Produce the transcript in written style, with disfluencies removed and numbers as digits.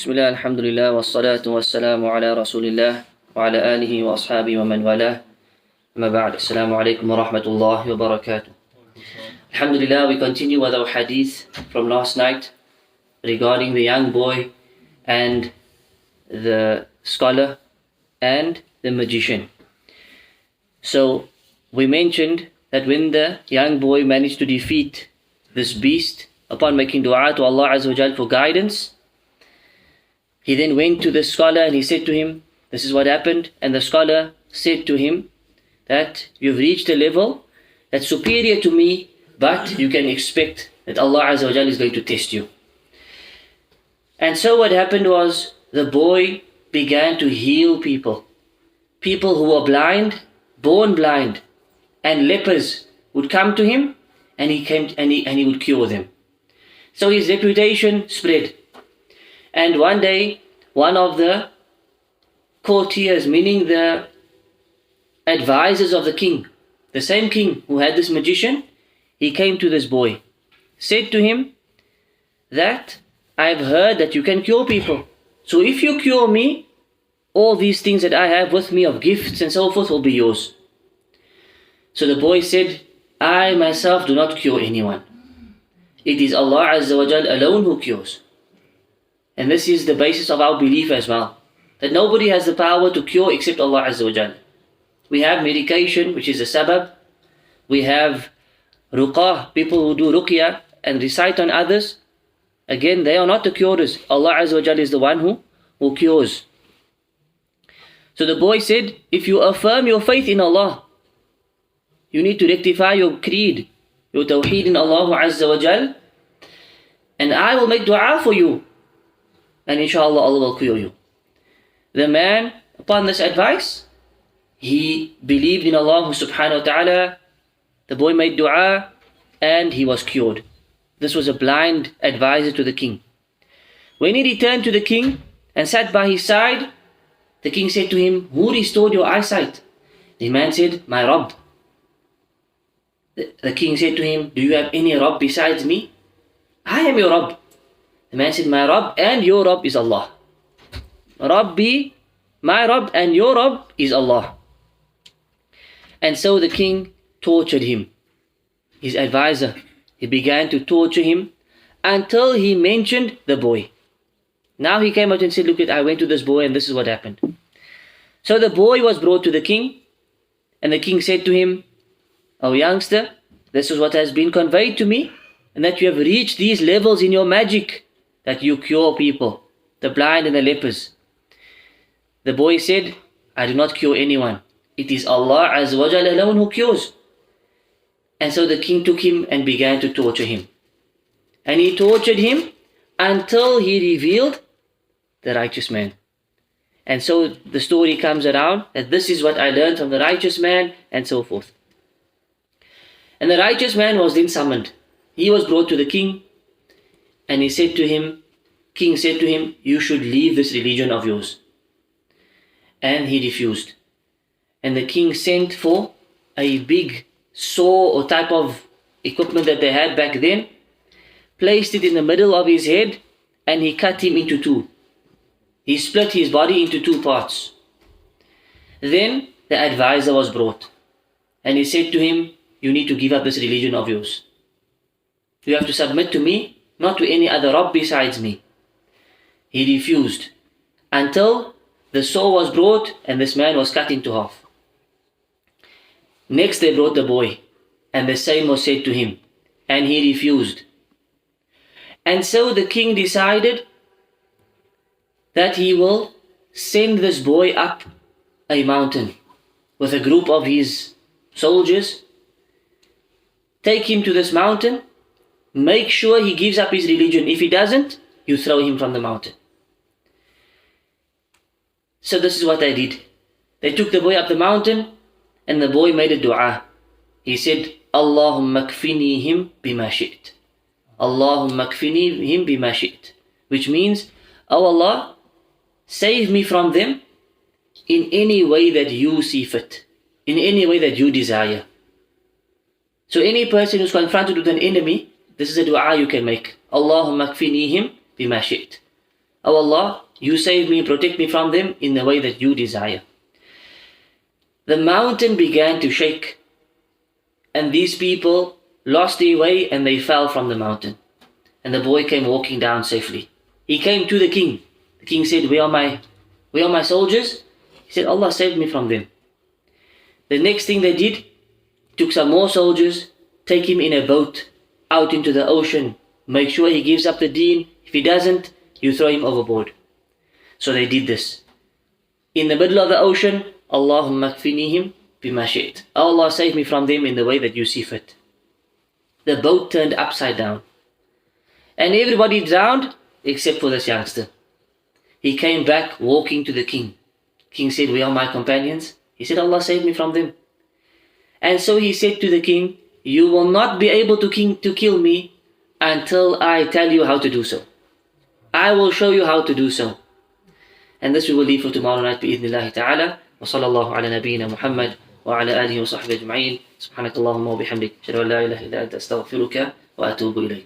Bismillah, alhamdulillah, wassalatu wassalamu ala rasulillah wa ala alihi wa ashabihi wa man walah. Amma ba'd. Assalamu alaikum wa rahmatullahi wa barakatuh. Alhamdulillah, we continue with our hadith from last night regarding the young boy and the scholar and the magician. So we mentioned that when the young boy managed to defeat this beast upon making dua to Allah Azza wa Jal for guidance, he then went to the scholar and he said to him, this is what happened. And the scholar said to him that you've reached a level that's superior to me, but you can expect that Allah Azza wa Jal is going to test you. And so what happened was the boy began to heal people. People who were blind, born blind, and lepers would come to him and he would cure them. So his reputation spread. And one day, one of the courtiers, meaning the advisors of the king, the same king who had this magician, he came to this boy, said to him that I've heard that you can cure people. So if you cure me, all these things that I have with me of gifts and so forth will be yours. So the boy said, I myself do not cure anyone. It is Allah Azza wa Jal alone who cures. And this is the basis of our belief as well, that nobody has the power to cure except Allah Azza wa Jal. We have medication, which is a sabab. We have ruqah, people who do ruqyah and recite on others. Again, they are not the curers. Allah Azza wa Jal is the one who cures. So the boy said, if you affirm your faith in Allah, you need to rectify your creed, your tawheed in Allah Azza wa Jal, and I will make dua for you. And inshallah Allah will cure you. The man, upon this advice, he believed in Allah subhanahu wa ta'ala. The boy made dua and he was cured. This was a blind advisor to the king. When he returned to the king and sat by his side, the king said to him, who restored your eyesight? The man said, my Rabb. The king said to him, do you have any Rabb besides me? I am your Rabb. The man said, my Rabb and your Rabb is Allah. Rabbi, my Rabb and your Rabb is Allah. And so the king tortured him, his advisor. He began to torture him until he mentioned the boy. Now he came out and said, look, I went to this boy and this is what happened. So the boy was brought to the king, and the king said to him, oh youngster, this is what has been conveyed to me, and that you have reached these levels in your magic, that you cure people, the blind and the lepers. The boy said, I do not cure anyone. It is Allah Azza wa Jalla alone who cures. And so the king took him and began to torture him. And he tortured him until he revealed the righteous man. And so the story comes around that this is what I learned from the righteous man and so forth. And the righteous man was then summoned. He was brought to the king. And king said to him, you should leave this religion of yours. And he refused. And the king sent for a big saw or type of equipment that they had back then, placed it in the middle of his head, and he cut him into two. He split his body into two parts. Then the advisor was brought. And he said to him, you need to give up this religion of yours. You have to submit to me, not to any other Rabb besides me. He refused until the saw was brought and this man was cut into half. Next they brought the boy and the same was said to him and he refused. And so the king decided that he will send this boy up a mountain with a group of his soldiers. Take him to this mountain. Make sure he gives up his religion. If he doesn't, you throw him from the mountain. So this is what they did. They took the boy up the mountain and the boy made a dua. He said, Allahumma kfinihim bima shi't. Allahumma kfinihim bima shi't. Which means, oh Allah, save me from them in any way that you see fit. In any way that you desire. So any person who's confronted with an enemy, this is a dua you can make. Allahumma kfinihim bima shi't. Oh Allah, you save me, protect me from them in the way that you desire. The mountain began to shake, and these people lost their way and they fell from the mountain. And the boy came walking down safely. He came to the king. The king said, where are my soldiers? He said, Allah saved me from them. The next thing they did, took some more soldiers, take him in a boat out into the ocean, make sure he gives up the deen. If he doesn't, you throw him overboard. So they did this. In the middle of the ocean, Allahumma kfinihim bima shi'ta. Allah save me from them in the way that you see fit. The boat turned upside down. And everybody drowned except for this youngster. He came back walking to the king. King said, where are my companions? He said, Allah saved me from them. And so he said to the king, you will not be able to kill me until I tell you how to do so. I will show you how to do so. And this we will leave for tomorrow night bi'idhnillahi ta'ala. Wa sallallahu ala nabiyyina Muhammad wa ala alihi wa sahbihi ajma'in. Subhanakallahumma wa bihamdik. Ashhadu an la ilaha illa anta astaghfiruka wa atubu ilayk.